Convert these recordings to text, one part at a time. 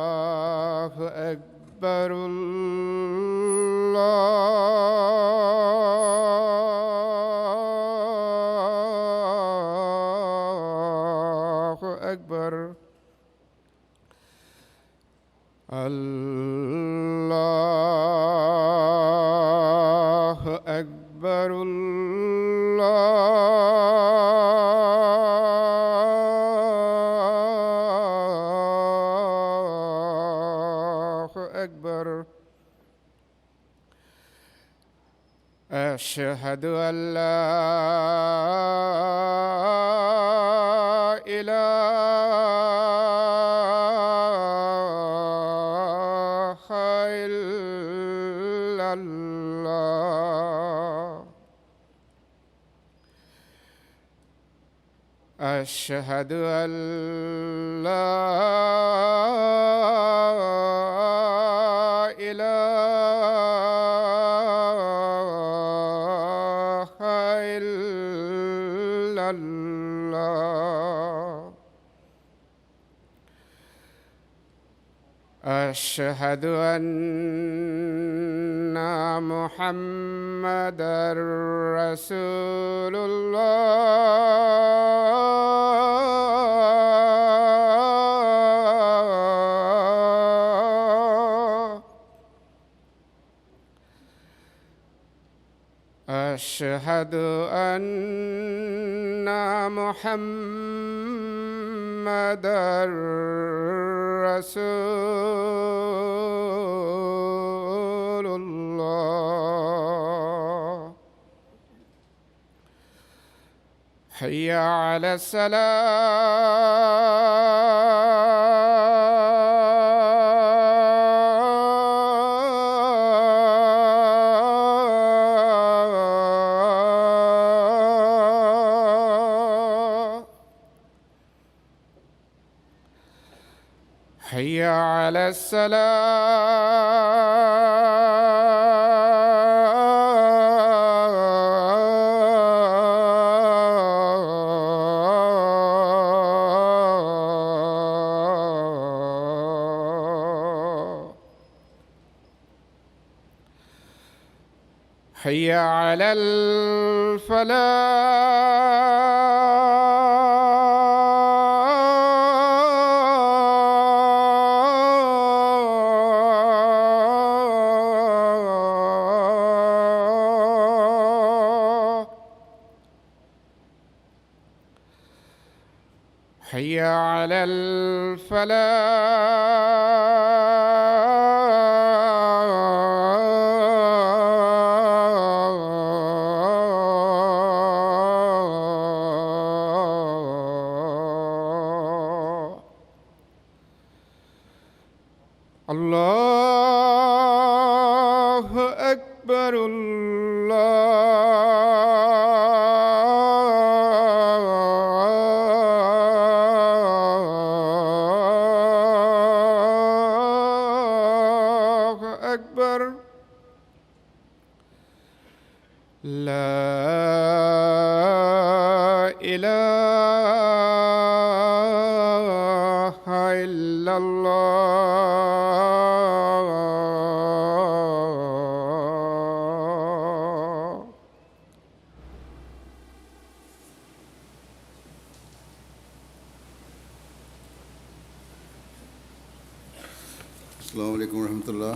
الله أكبر الله أكبر الله أكبر الله أكبر أشهد أن لا إله إلا الله أشهد أن لا إله إلا الله أشهد أن محمدًا رسول الله أشهد أن محمدًا رسول الله حي على الصلاة حي على الصلاة حي على الفلاح حي على الفلاح الله أكبر الله أكبر لا إله إلا الله السلام علیکم ورحمۃ اللہ۔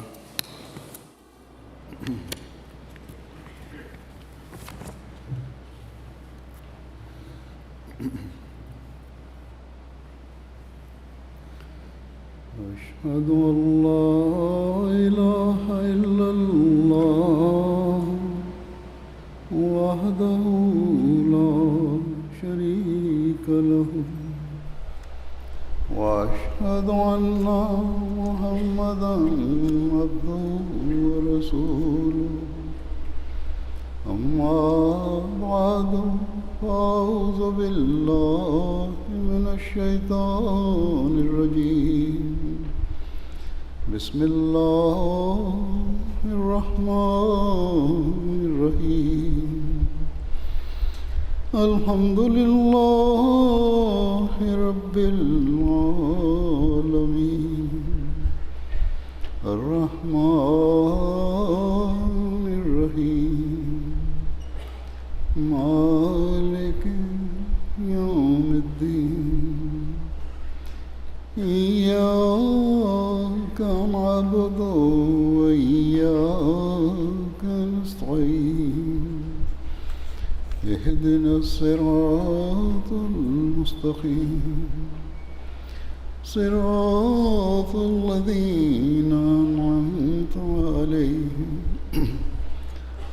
أشهد أن لا إله إلا الله وحده لا شريك له وأشهد أن محمدًا عبده ورسوله أما بعد فأعوذ بالله من الشيطان الرجيم بسم الله الرحمن الرحيم الحمد لله رب العالمين الرحمن الرحيم مالك يوم الدين إياك نعبد وإياك نستعين اهدنا الصراط المستقيم صراط الذين أنعمت عليهم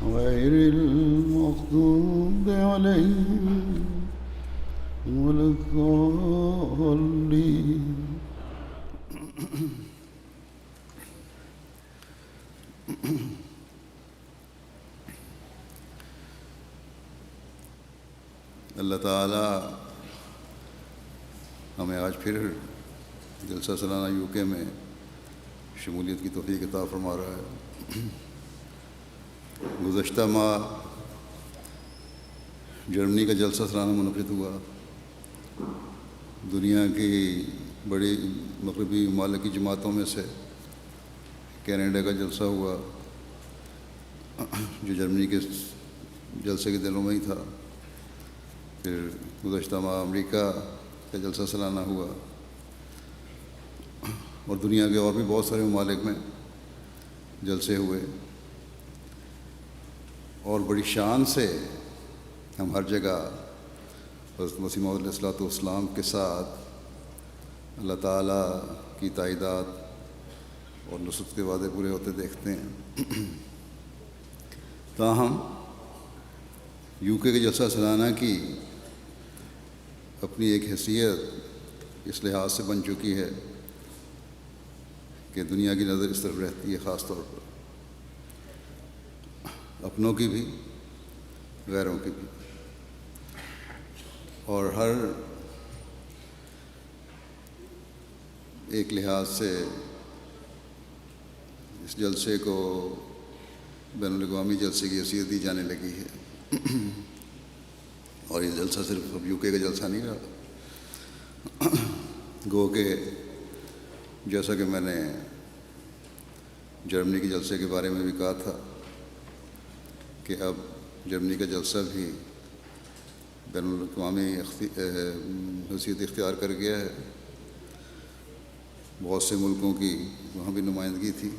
غير المغضوب عليهم ولا الضالين. اللہ تعالیٰ ہمیں آج پھر جلسہ سالانہ یو کے میں شمولیت کی توفیق عطا فرما رہا ہے. گزشتہ ماہ جرمنی کا جلسہ سالانہ منعقد ہوا. دنیا کی بڑی مغربی ممالکی جماعتوں میں سے کینیڈا کا جلسہ ہوا جو جرمنی کے جلسے کے دنوں میں ہی تھا. پھر گزشتہ ماہ امریکہ کا جلسہ سالانہ ہوا اور دنیا کے اور بھی بہت سارے ممالک میں جلسے ہوئے. اور بڑی شان سے ہم ہر جگہ حضرت مسیح موعود علیہ الصلوۃ والسلام کے ساتھ اللہ تعالیٰ کی تائیدات اور نصرت کے وعدے پورے ہوتے دیکھتے ہیں. تاہم یو کے جلسہ سالانہ کی اپنی ایک حیثیت اس لحاظ سے بن چکی ہے کہ دنیا کی نظر اس طرف رہتی ہے، خاص طور پر اپنوں کی بھی غیروں کی بھی. اور ہر ایک لحاظ سے اس جلسے کو بین الاقوامی جلسے کی حیثیت دی جانے لگی ہے. اور یہ جلسہ صرف اب یو کے کا جلسہ نہیں رہا. گو کہ جیسا کہ میں نے جرمنی کے جلسے کے بارے میں بھی کہا تھا کہ اب جرمنی کا جلسہ بھی بین الاقوامی حیثیت اختیار کر گیا ہے. بہت سے ملکوں کی وہاں بھی نمائندگی تھی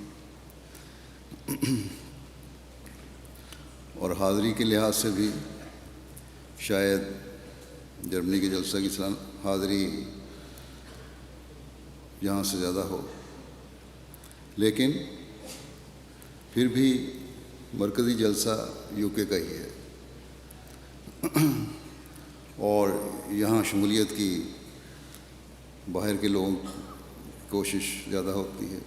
اور حاضری کے لحاظ سے بھی شاید جرمنی کے جلسہ کی حاضری یہاں سے زیادہ ہو، لیکن پھر بھی مرکزی جلسہ یو کے کا ہی ہے اور یہاں شمولیت کی باہر کے لوگوں کی کوشش زیادہ ہوتی ہے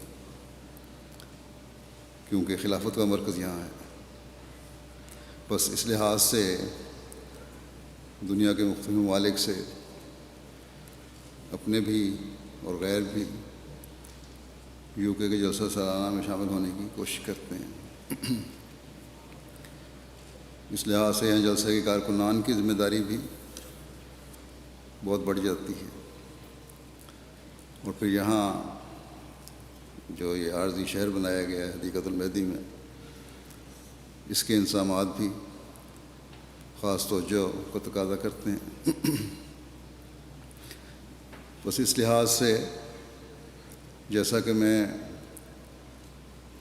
کیونکہ خلافت کا مرکز یہاں ہے. بس اس لحاظ سے دنیا کے مختلف ممالک سے اپنے بھی اور غیر بھی یو کے جلسہ سالانہ میں شامل ہونے کی کوشش کرتے ہیں. اس لحاظ سے یہاں جلسے کے کارکنان کی ذمہ داری بھی بہت بڑھ جاتی ہے. اور پھر یہاں جو یہ عارضی شہر بنایا گیا ہے حدیقۃ المہدی میں، اس کے انتظامات بھی خاص توجہ کو تقاضا کرتے ہیں. بس اس لحاظ سے جیسا کہ میں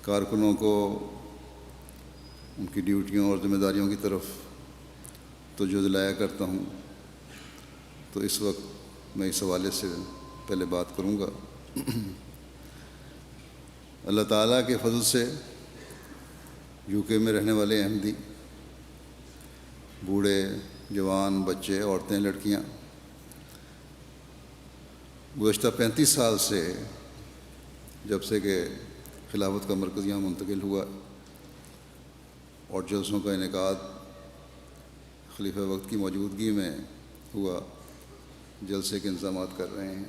کارکنوں کو ان کی ڈیوٹیوں اور ذمہ داریوں کی طرف توجہ دلایا کرتا ہوں، تو اس وقت میں اس حوالے سے پہلے بات کروں گا. اللہ تعالیٰ کے فضل سے یو کے میں رہنے والے احمدی، بوڑھے، جوان، بچے، عورتیں، لڑکیاں گزشتہ 35 سال سے جب سے کہ خلافت کا مرکز یہاں منتقل ہوا اور جلسوں کا انعقاد خلیفہ وقت کی موجودگی میں ہوا، جلسے کے انتظامات کر رہے ہیں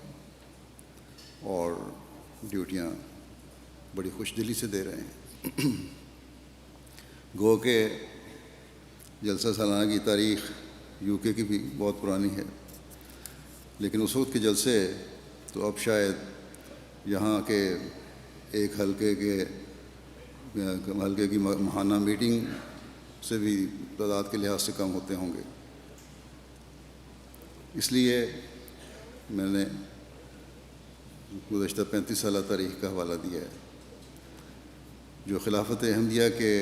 اور ڈیوٹیاں بڑی خوش دلی سے دے رہے ہیں. گو کہ جلسہ سالانہ کی تاریخ یو کے کی بھی بہت پرانی ہے، لیکن اس وقت کے جلسے تو اب شاید یہاں کے ایک حلقے کی ماہانہ میٹنگ سے بھی تعداد کے لحاظ سے کم ہوتے ہوں گے۔ اس لیے میں نے گزشتہ 35 سالہ تاریخ کا حوالہ دیا ہے، جو خلافت احمدیہ کے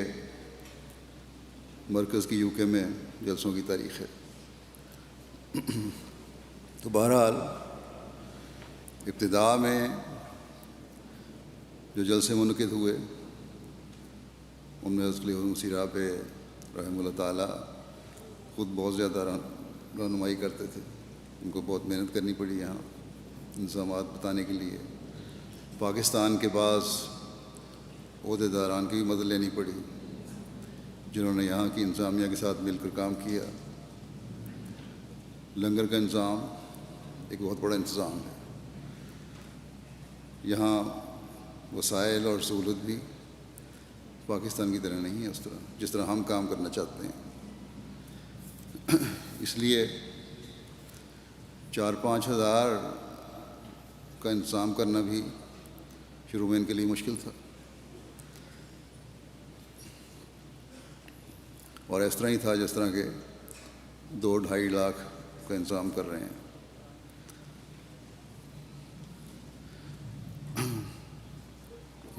مرکز کی یو کے میں جلسوں کی تاریخ ہے۔ تو بہرحال ابتدا میں جو جلسے منعقد ہوئے ان میں حضرت خلیفہ مسیح رابع رحمہ اللہ تعالیٰ خود بہت زیادہ رہنمائی کرتے تھے، ان کو بہت محنت کرنی پڑی یہاں انتظامات بتانے کے لیے۔ پاکستان کے بعض عہدیداران کی بھی مدد لینی پڑی جنہوں نے یہاں کی انتظامیہ کے ساتھ مل کر کام کیا۔ لنگر کا انتظام ایک بہت بڑا انتظام ہے، یہاں وسائل اور سہولت بھی پاکستان کی طرح نہیں ہے، اس طرح جس طرح ہم کام کرنا چاہتے ہیں۔ اس لیے 4-5 ہزار کا انتظام کرنا بھی شروع میں ان کے لیے مشکل تھا، اور اس طرح ہی تھا جس طرح کے 2-2.5 لاکھ کا انتظام کر رہے ہیں۔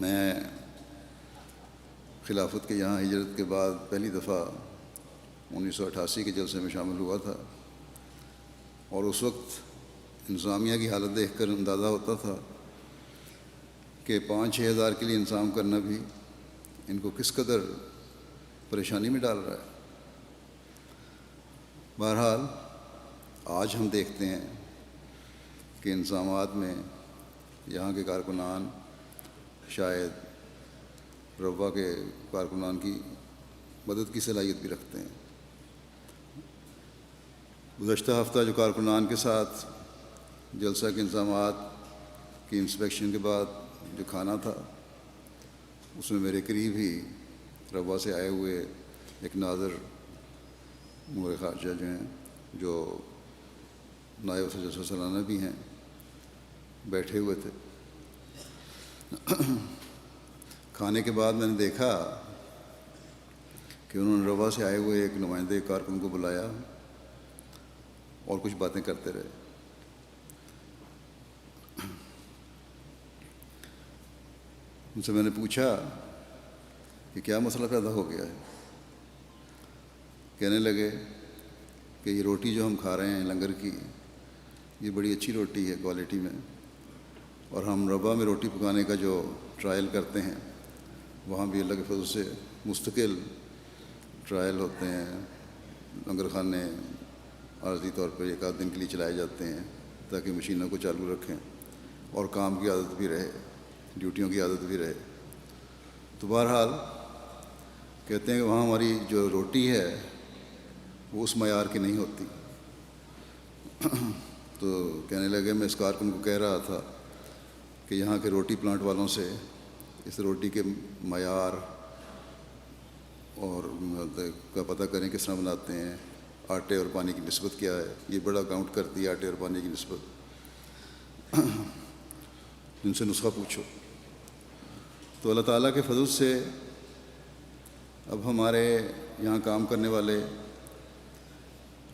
میں خلافت کے یہاں ہجرت کے بعد پہلی دفعہ 1988 کے جلسے میں شامل ہوا تھا، اور اس وقت انتظامیہ کی حالت دیکھ کر اندازہ ہوتا تھا کہ 5-6 ہزار کے لیے انتظام کرنا بھی ان کو کس قدر پریشانی میں ڈال رہا ہے۔ بہرحال آج ہم دیکھتے ہیں کہ انتظامات میں یہاں کے کارکنان شاید روا کے کارکنان کی مدد کی صلاحیت بھی رکھتے ہیں۔ گزشتہ ہفتہ جو کارکنان کے ساتھ جلسہ کے انتظامات کی انسپیکشن کے بعد جو کھانا تھا، اس میں میرے قریب ہی روا سے آئے ہوئے ایک ناظر امور خارجہ جو ہیں، جو نائب جلسہ سالانہ بھی ہیں، بیٹھے ہوئے تھے۔ کھانے کے بعد میں نے دیکھا کہ انہوں نے روا سے آئے ہوئے ایک نمائندے کارکن کو بلایا اور کچھ باتیں کرتے رہے۔ ان سے میں نے پوچھا کہ کیا مسئلہ پیدا ہو گیا ہے۔ کہنے لگے کہ یہ روٹی جو ہم کھا رہے ہیں لنگر کی، یہ بڑی اچھی روٹی ہے کوالٹی میں، اور ہم ربا میں روٹی پکانے کا جو ٹرائل کرتے ہیں وہاں بھی اللہ کے فضل سے مستقل ٹرائل ہوتے ہیں، لنگر خانے عارضی طور پر 1 آدھ دن کے لیے چلائے جاتے ہیں تاکہ مشینوں کو چالو رکھیں اور کام کی عادت بھی رہے، ڈیوٹیوں کی عادت بھی رہے۔ تو بہرحال کہتے ہیں کہ وہاں ہماری جو روٹی ہے وہ اس معیار کی نہیں ہوتی۔ تو کہنے لگے میں اس کارکن کو کہہ رہا تھا کہ یہاں کے روٹی پلانٹ والوں سے اس روٹی کے معیار اور کا پتہ کریں کس طرح بناتے ہیں، آٹے اور پانی کی نسبت کیا ہے، یہ بڑا کاؤنٹ کرتی ہے آٹے اور پانی کی نسبت، ان سے نسخہ پوچھو۔ تو اللہ تعالیٰ کے فضل سے اب ہمارے یہاں کام کرنے والے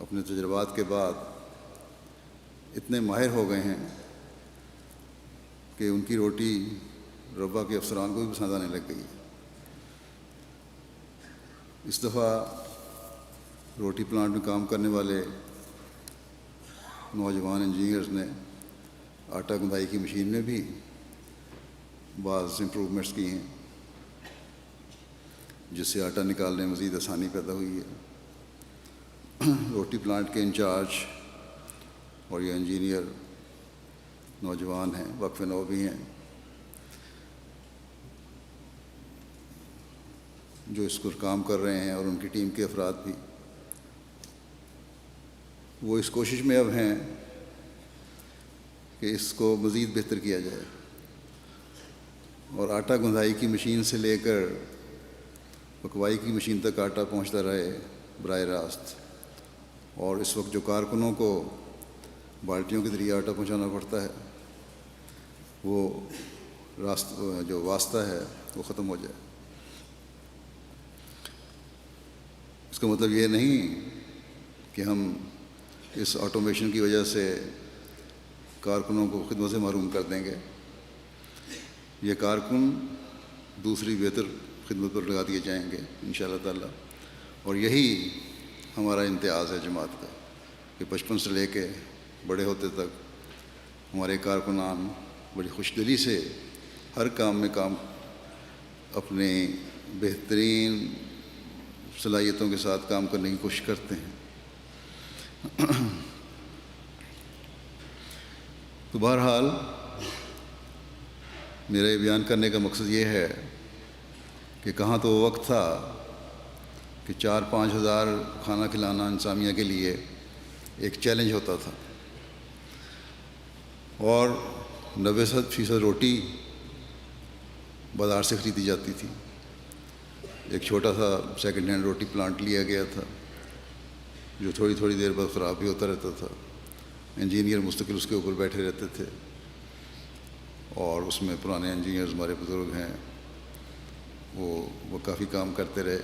اپنے تجربات کے بعد اتنے ماہر ہو گئے ہیں کہ ان کی روٹی ربا کے افسران کو بھی پسند آنے لگ گئی ہے۔ اس دفعہ روٹی پلانٹ میں کام کرنے والے نوجوان انجینئرز نے آٹا گندائی کی مشین میں بھی بعض امپروومنٹس کی ہیں، جس سے آٹا نکالنے میں مزید آسانی پیدا ہوئی ہے۔ روٹی پلانٹ کے انچارج اور یہ انجینئر نوجوان ہیں، وقف نو بھی ہیں، جو اس پر کام کر رہے ہیں، اور ان کی ٹیم کے افراد بھی، وہ اس کوشش میں اب ہیں کہ اس کو مزید بہتر کیا جائے اور آٹا گندائی کی مشین سے لے کر پکوائی کی مشین تک آٹا پہنچتا رہے براہ راست، اور اس وقت جو کارکنوں کو بالٹیوں کے ذریعے آٹا پہنچانا پڑتا ہے وہ جو واسطہ ہے وہ ختم ہو جائے۔ اس کا مطلب یہ نہیں کہ ہم اس آٹومیشن کی وجہ سے کارکنوں کو خدمت سے محروم کر دیں گے۔ یہ کارکن دوسری بہتر خدمت پر لگا دیے جائیں گے انشاءاللہ تعالی، اور یہی ہمارا امتیاز ہے جماعت کا کہ 55 سے لے کے بڑے ہوتے تک ہمارے کارکنان بڑی خوش دلی سے ہر کام میں اپنی بہترین صلاحیتوں کے ساتھ کام کرنے کی کوشش کرتے ہیں۔ تو بہرحال میرا یہ بیان کرنے کا مقصد یہ ہے کہ کہاں تو وہ وقت تھا کہ 4-5 ہزار کھانا کھلانا انسامیہ کے لیے ایک چیلنج ہوتا تھا، اور 90% روٹی بازار سے خریدی جاتی تھی۔ ایک چھوٹا سا سیکنڈ ہینڈ روٹی پلانٹ لیا گیا تھا جو تھوڑی تھوڑی دیر بعد خراب بھی ہوتا رہتا تھا۔ انجینئر مستقل اس کے اوپر بیٹھے رہتے تھے، اور اس میں پرانے انجینئرز ہمارے بزرگ ہیں وہ کافی کام کرتے رہے،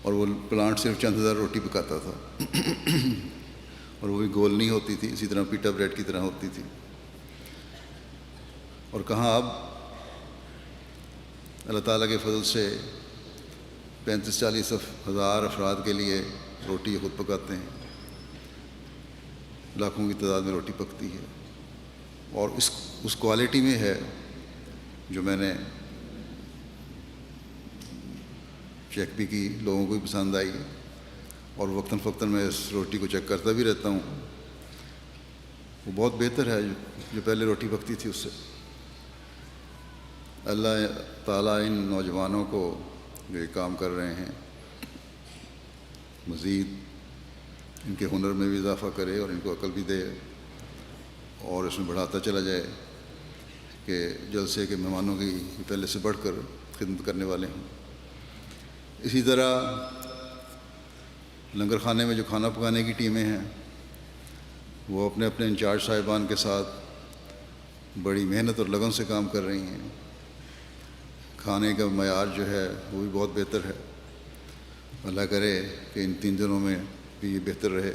اور وہ پلانٹ صرف چند ہزار روٹی پکاتا تھا، اور وہ بھی گول نہیں ہوتی تھی، اسی طرح پیٹا بریڈ کی طرح ہوتی تھی۔ اور کہاں اب اللہ تعالیٰ کے فضل سے 35-40 ہزار افراد کے لیے روٹی خود پکاتے ہیں، لاکھوں کی تعداد میں روٹی پکتی ہے، اور اس کوالٹی میں ہے جو میں نے چیک بھی کی، لوگوں کو بھی پسند آئی، اور وقتاً فوقتاً میں اس روٹی کو چیک کرتا بھی رہتا ہوں۔ وہ بہت بہتر ہے جو پہلے روٹی پکتی تھی اس سے۔ اللہ تعالیٰ ان نوجوانوں کو جو یہ کام کر رہے ہیں مزید ان کے ہنر میں بھی اضافہ کرے، اور ان کو عقل بھی دے، اور اس میں بڑھاتا چلا جائے کہ جلسے کے مہمانوں کی پہلے سے بڑھ کر خدمت کرنے والے ہوں۔ اسی طرح لنگر خانے میں جو کھانا پکانے کی ٹیمیں ہیں وہ اپنے اپنے انچارج صاحبان کے ساتھ بڑی محنت اور لگن سے کام کر رہی ہیں۔ کھانے کا معیار جو ہے وہ بھی بہت بہتر ہے، اللہ کرے کہ ان 3 دنوں میں بھی یہ بہتر رہے۔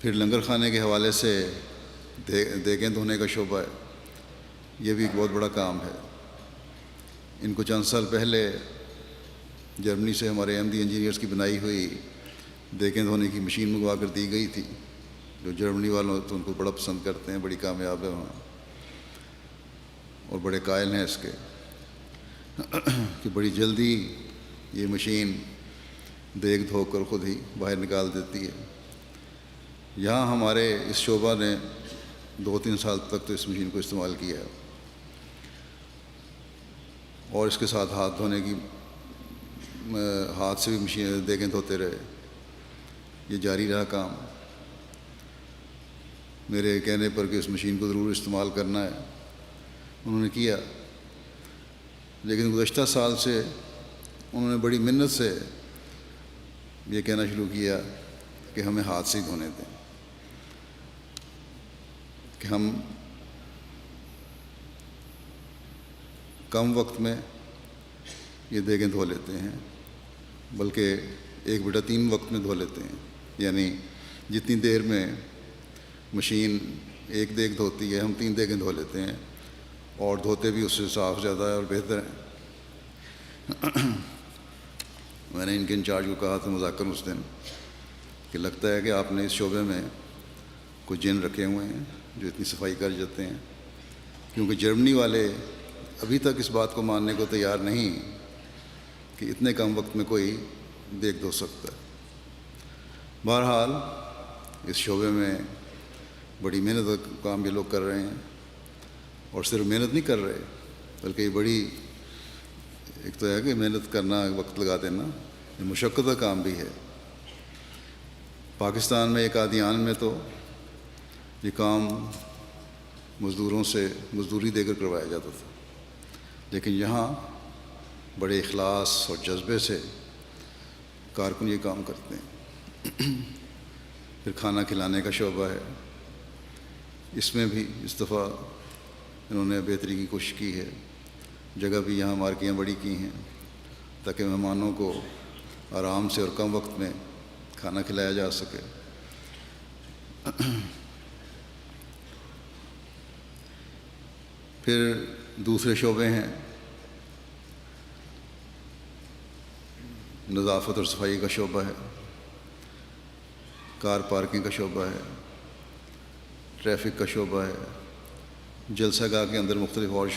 پھر لنگر خانے کے حوالے سے دیگیں دھونے کا شعبہ ہے، یہ بھی ایک بہت بڑا کام ہے۔ ان کو چند سال پہلے جرمنی سے ہمارے احمدی انجینئرز کی بنائی ہوئی دیگیں دھونے کی مشین منگوا کر دی گئی تھی، جو جرمنی والوں تو ان کو بڑا پسند کرتے ہیں، بڑی کامیاب ہے وہاں، اور بڑے قائل ہیں اس کے کہ بڑی جلدی یہ مشین دیگ دھو کر خود ہی باہر نکال دیتی ہے۔ یہاں ہمارے اس شعبہ نے 2-3 سال تک تو اس مشین کو استعمال کیا ہے، اور اس کے ساتھ ہاتھ دھونے کی ہاتھ سے بھی مشین دیگیں دھوتے رہے، یہ جاری رہا کام۔ میرے کہنے پر کہ اس مشین کو ضرور استعمال کرنا ہے، انہوں نے کیا، لیکن گزشتہ سال سے انہوں نے بڑی منت سے یہ کہنا شروع کیا کہ ہمیں ہاتھ سے ہی دھونے دیں، کہ ہم کم وقت میں یہ دیگیں دھو لیتے ہیں، بلکہ 1/3 وقت میں دھو لیتے ہیں، یعنی جتنی دیر میں مشین 1 دیگ دھوتی ہے ہم 3 دیگیں دھو لیتے ہیں، اور دھوتے بھی اس سے صاف زیادہ ہے اور بہتر ہیں۔ میں نے ان کے انچارج کو کہا تھا مذاکر اس دن کہ لگتا ہے کہ آپ نے اس شعبے میں کچھ جن رکھے ہوئے ہیں جو اتنی صفائی کر جاتے ہیں، کیونکہ جرمنی والے ابھی تک اس بات کو ماننے کو تیار نہیں کہ اتنے کم وقت میں کوئی دیگ دھو سکتا ہے۔ بہرحال اس شعبے میں بڑی محنت کا کام یہ لوگ کر رہے ہیں، اور صرف محنت نہیں کر رہے بلکہ یہ بڑی ایک تو ہے کہ محنت کرنا، وقت لگا دینا، یہ مشقت کا کام بھی ہے۔ پاکستان میں ایک قادیان میں تو یہ کام مزدوروں سے مزدوری دے کر کروایا جاتا تھا، لیکن یہاں بڑے اخلاص اور جذبے سے کارکن یہ کام کرتے ہیں۔ پھر کھانا کھلانے کا شعبہ ہے، اس میں بھی اس دفعہ انہوں نے بہتری کی کوشش کی ہے، جگہ بھی یہاں مارکیاں بڑی کی ہیں تاکہ مہمانوں کو آرام سے اور کم وقت میں کھانا کھلایا جا سکے۔ پھر دوسرے شعبے ہیں، نظافت اور صفائی کا شعبہ ہے، کار پارکنگ کا شعبہ ہے، ٹریفک کا شعبہ ہے، جلسہ گاہ کے اندر مختلف اور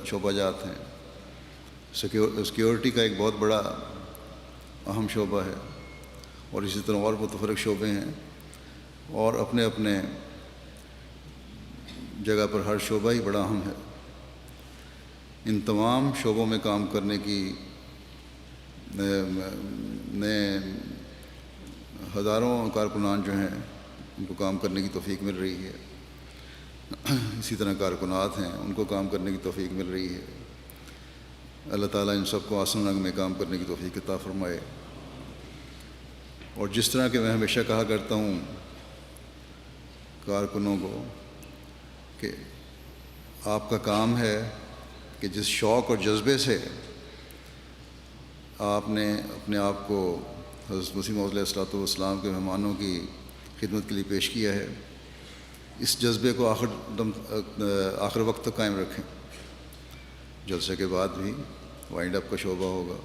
شعبہ جات ہیں، سیکیورٹی کا ایک بہت بڑا اہم شعبہ ہے، اور اسی طرح اور متفرق شعبے ہیں، اور اپنے اپنے جگہ پر ہر شعبہ ہی بڑا اہم ہے۔ ان تمام شعبوں میں کام کرنے کی نئے ہزاروں کارکنان جو ہیں ان کو کام کرنے کی توفیق مل رہی ہے، اسی طرح کارکنات ہیں ان کو کام کرنے کی توفیق مل رہی ہے۔ اللہ تعالیٰ ان سب کو آسن رنگ میں کام کرنے کی توفیق عطا فرمائے۔ اور جس طرح کہ میں ہمیشہ کہا کرتا ہوں کارکنوں کو کہ آپ کا کام ہے کہ جس شوق اور جذبے سے آپ نے اپنے آپ کو حضرت مسیح موعود علیہ الصلوۃ والسلام کے مہمانوں کی خدمت کے لیے پیش کیا ہے، اس جذبے کو آخر وقت تک قائم رکھیں۔ جلسے کے بعد بھی وائنڈ اپ کا شعبہ ہوگا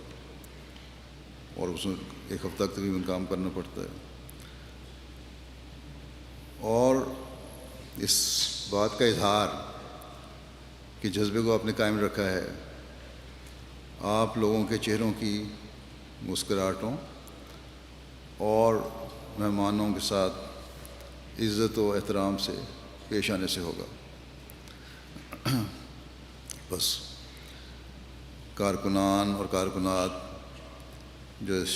اور اس میں ایک ہفتہ تقریباً کام کرنا پڑتا ہے، اور اس بات کا اظہار کہ جذبے کو آپ نے قائم رکھا ہے، آپ لوگوں کے چہروں کی مسکراہٹوں اور مہمانوں کے ساتھ عزت و احترام سے پیش آنے سے ہوگا۔ بس کارکنان اور کارکنات جو اس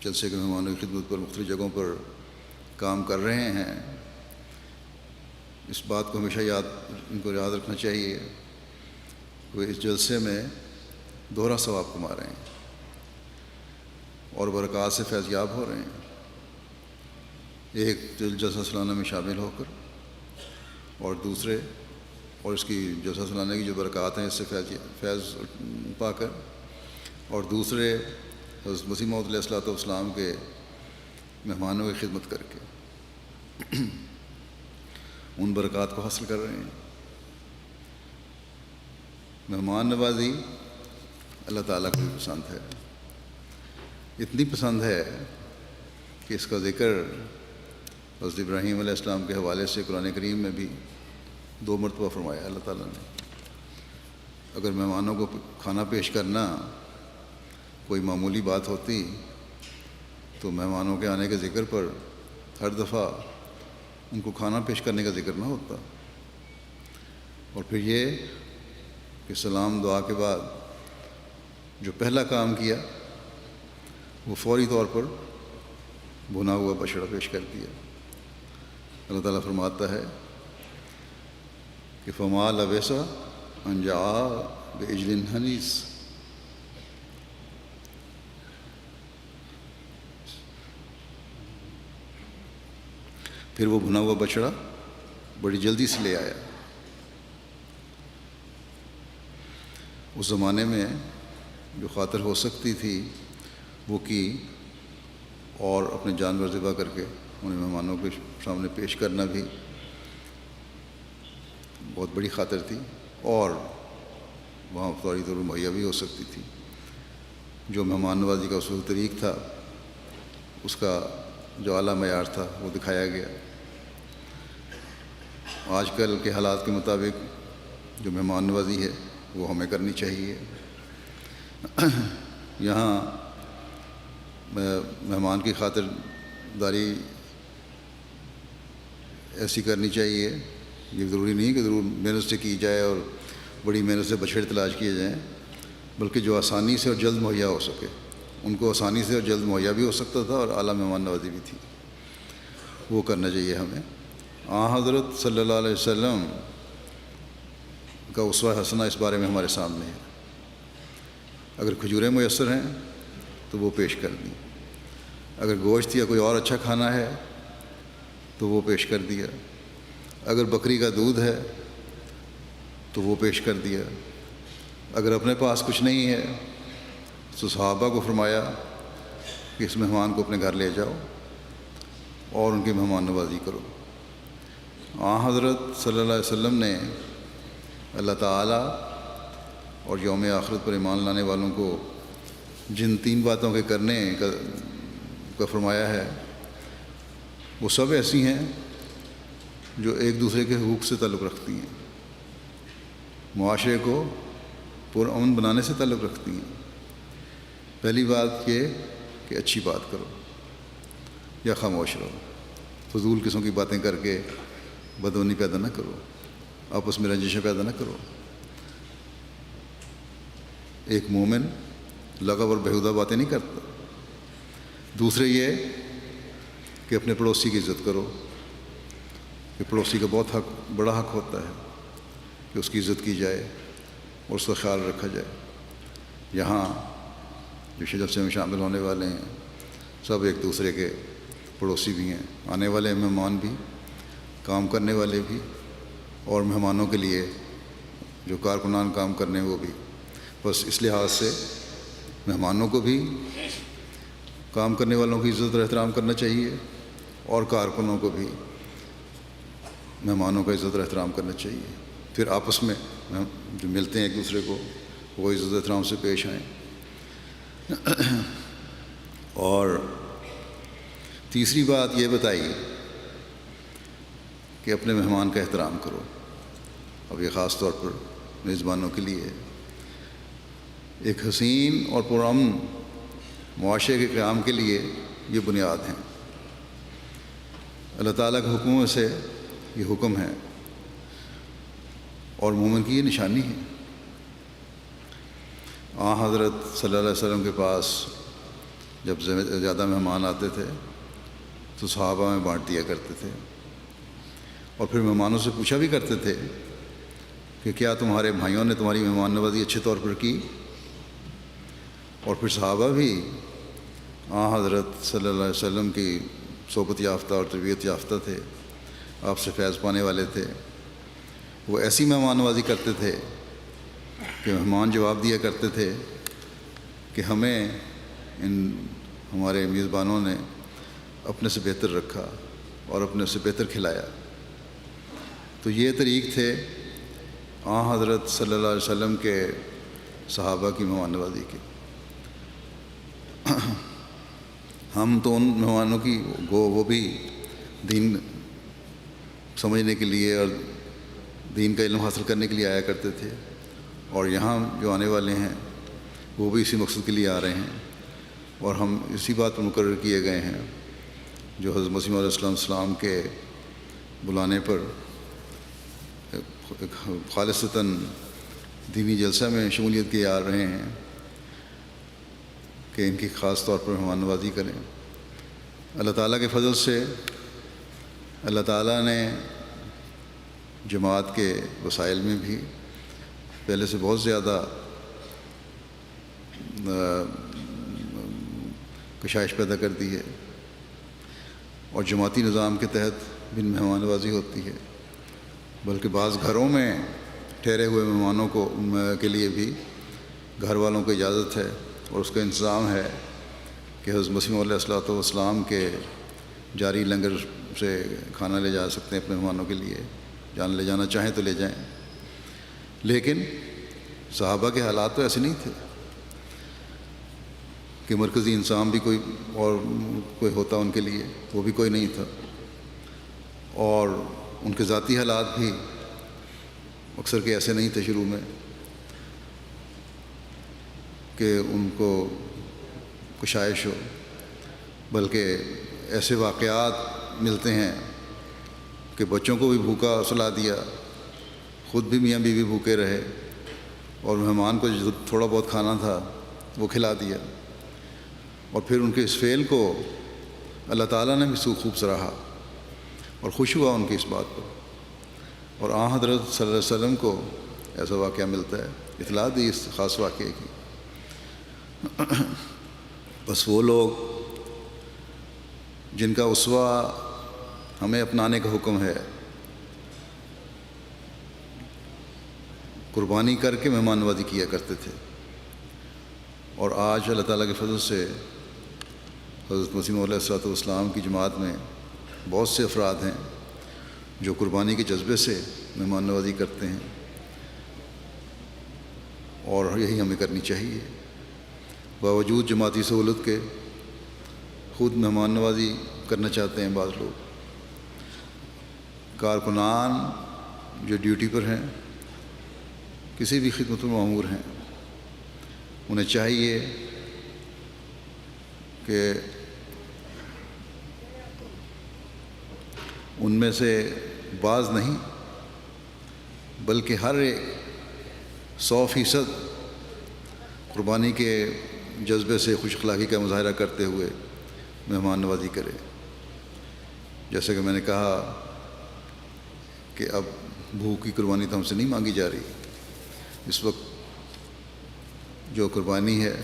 جلسے کے مہمانوں کی خدمت پر مختلف جگہوں پر کام کر رہے ہیں، اس بات کو ہمیشہ ان کو یاد رکھنا چاہیے وہ اس جلسے میں دوہرا ثواب کما رہے ہیں اور برکات سے فیض یاب ہو رہے ہیں، ایک جلسہ سالانہ میں شامل ہو کر، اور دوسرے اور اس کی جلسہ سالانہ کی جو برکات ہیں اس سے فیض پا کر، اور دوسرے حضرت مسیح موعود علیہ الصلوۃ والسلام کے مہمانوں کی خدمت کر کے ان برکات کو حاصل کر رہے ہیں۔ مہمان نوازی اللہ تعالیٰ کو بھی پسند ہے، اتنی پسند ہے کہ اس کا ذکر حضرت ابراہیم علیہ السلام کے حوالے سے قرآن کریم میں بھی 2 مرتبہ فرمایا اللہ تعالیٰ نے۔ اگر مہمانوں کو کھانا پیش کرنا کوئی معمولی بات ہوتی تو مہمانوں کے آنے کے ذکر پر ہر دفعہ ان کو کھانا پیش کرنے کا ذکر نہ ہوتا، اور پھر یہ کہ سلام دعا کے بعد جو پہلا کام کیا وہ فوری طور پر بھنا ہوا بچڑا پیش کر دیا۔ اللہ تعالیٰ فرماتا ہے کہ فما لبث ان جاء بعجل حنیذ، پھر وہ بھنا ہوا بچڑا بڑی جلدی سے لے آیا۔ اس زمانے میں جو خاطر ہو سکتی تھی وہ کی، اور اپنے جانور ذبح کر کے انہیں مہمانوں کے سامنے پیش کرنا بھی بہت بڑی خاطر تھی، اور وہاں فوری طور پر مہیا بھی ہو سکتی تھی۔ جو مہمان نوازی کا اصول طریق تھا اس کا جو اعلیٰ معیار تھا وہ دکھایا گیا۔ آج کل کے حالات کے مطابق جو مہمان نوازی ہے وہ ہمیں کرنی چاہیے۔ یہاں مہمان کی خاطر داری ایسی کرنی چاہیے، یہ ضروری نہیں کہ ضرور محنت سے کی جائے اور بڑی محنت سے بچھڑے تلاش کیے جائیں، بلکہ جو آسانی سے اور جلد مہیا ہو سکے، ان کو آسانی سے اور جلد مہیا بھی ہو سکتا تھا اور اعلیٰ مہمان نوازی بھی تھی، وہ کرنا چاہیے ہمیں۔ حضرت صلی اللہ علیہ وسلم کا اسوہ حسنہ اس بارے میں ہمارے سامنے ہے۔ اگر کھجوریں میسر ہیں تو وہ پیش کر دی. اگر گوشت یا کوئی اور اچھا کھانا ہے تو وہ پیش کر دیا. اگر بکری کا دودھ ہے تو وہ پیش کر دیا. اگر اپنے پاس کچھ نہیں ہے تو صحابہ کو فرمایا کہ اس مہمان کو اپنے گھر لے جاؤ اور ان کی مہمان نوازی کرو. حضرت صلی اللہ علیہ وسلم نے اللہ تعالیٰ اور یوم آخرت پر ایمان لانے والوں کو جن 3 باتوں کے کرنے کا فرمایا ہے وہ سب ایسی ہیں جو ایک دوسرے کے حقوق سے تعلق رکھتی ہیں، معاشرے کو پرامن بنانے سے تعلق رکھتی ہیں. پہلی بات یہ کہ اچھی بات کرو یا خاموش رہو، فضول قسم کی باتیں کر کے بدعنوانی پیدا نہ کرو، آپس میں رنجشیں پیدا نہ کرو. ایک مومن لغو اور بیہودہ باتیں نہیں کرتا. دوسرے یہ کہ اپنے پڑوسی کی عزت کرو، کہ پڑوسی کا بہت بڑا حق ہوتا ہے کہ اس کی عزت کی جائے اور اس کا خیال رکھا جائے. یہاں جو جلسے میں شامل ہونے والے ہیں سب ایک دوسرے کے پڑوسی بھی ہیں، آنے والے مہمان بھی، کام کرنے والے بھی، اور مہمانوں کے لیے جو کارکنان کام کرنے وہ بھی. بس اس لحاظ سے مہمانوں کو بھی کام کرنے والوں کی عزت اور احترام کرنا چاہیے اور کارکنوں کو بھی مہمانوں کا عزت اور احترام کرنا چاہیے. پھر آپس میں جو ملتے ہیں ایک دوسرے کو وہ عزت و احترام سے پیش آئیں. اور تیسری بات یہ بتائی کہ اپنے مہمان کا احترام کرو. اب یہ خاص طور پر میزبانوں کے لیے ایک حسین اور پرامن معاشرے کے قیام کے لیے یہ بنیاد ہیں. اللہ تعالیٰ کے حکموں سے یہ حکم ہے اور مومن کی یہ نشانی ہے. حضرت صلی اللہ علیہ وسلم کے پاس جب زیادہ مہمان آتے تھے تو صحابہ میں بانٹ دیا کرتے تھے اور پھر مہمانوں سے پوچھا بھی کرتے تھے کہ کیا تمہارے بھائیوں نے تمہاری مہمان نوازی اچھے طور پر کی. اور پھر صحابہ بھی حضرت صلی اللہ علیہ وسلم کی صحبت یافتہ اور تربیت یافتہ تھے، آپ سے فیض پانے والے تھے. وہ ایسی مہمان نوازی کرتے تھے کہ مہمان جواب دیا کرتے تھے کہ ہمیں ہمارے میزبانوں نے اپنے سے بہتر رکھا اور اپنے سے بہتر کھلایا. تو یہ طریق تھے حضرت صلی اللہ علیہ وسلم کے صحابہ کی مہمان نوازی کے. ہم تو ان مہمانوں کی وہ بھی دین سمجھنے کے لیے اور دین کا علم حاصل کرنے کے لیے آیا کرتے تھے، اور یہاں جو آنے والے ہیں وہ بھی اسی مقصد کے لیے آ رہے ہیں، اور ہم اسی بات پر مقرر کیے گئے ہیں جو حضرت مسیح علیہ السلام کے بلانے پر خالصتاً دینی جلسہ میں شمولیت کے آ رہے ہیں کہ ان کی خاص طور پر مہمان نوازی کریں. اللہ تعالیٰ کے فضل سے اللہ تعالیٰ نے جماعت کے وسائل میں بھی پہلے سے بہت زیادہ کشائش پیدا کر دی ہے، اور جماعتی نظام کے تحت بھی مہمان نوازی ہوتی ہے. بلکہ بعض گھروں میں ٹھہرے ہوئے مہمانوں کے لیے بھی گھر والوں کو اجازت ہے اور اس کا انتظام ہے کہ حضرت مسیح علیہ السلام کے جاری لنگر سے کھانا لے جا سکتے ہیں اپنے مہمانوں کے لیے، لے جانا چاہیں تو لے جائیں. لیکن صحابہ کے حالات تو ایسے نہیں تھے کہ مرکزی انتظام بھی کوئی ہوتا ان کے لیے، وہ بھی کوئی نہیں تھا. اور ان کے ذاتی حالات بھی اکثر کے ایسے نہیں تھے شروع میں کہ ان کو کشائش ہو، بلکہ ایسے واقعات ملتے ہیں کہ بچوں کو بھی بھوکا سلا دیا، خود بھی میاں بیوی بھوکے رہے، اور مہمان کو جو تھوڑا بہت کھانا تھا وہ کھلا دیا. اور پھر ان کے اس فعل کو اللہ تعالیٰ نے بھی خوب سراہا اور خوش ہوا ان کی اس بات پر. اور حضرت صلی اللہ علیہ وسلم کو ایسا واقعہ ملتا ہے، اطلاع دی اس خاص واقعے کی. بس وہ لوگ جن کا اسوہ ہمیں اپنانے کا حکم ہے، قربانی کر کے مہمان نوازی کیا کرتے تھے، اور آج اللہ تعالیٰ کے فضل سے حضرت مسیح موعود علیہ الصلوۃ والسلام کی جماعت میں بہت سے افراد ہیں جو قربانی کے جذبے سے مہمان نوازی کرتے ہیں، اور یہی ہمیں کرنی چاہیے۔ باوجود جماعتی سہولت کے خود مہمان نوازی کرنا چاہتے ہیں بعض لوگ۔ کارکنان جو ڈیوٹی پر ہیں، کسی بھی خدمت المأمور ہیں، انہیں چاہیے کہ ان میں سے بعض نہیں بلکہ ہر ایک 100% قربانی کے جذبے سے خوش اخلاقی کا مظاہرہ کرتے ہوئے مہمان نوازی کرے۔ جیسے کہ میں نے کہا کہ اب بھوک کی قربانی تو ہم سے نہیں مانگی جا رہی، اس وقت جو قربانی ہے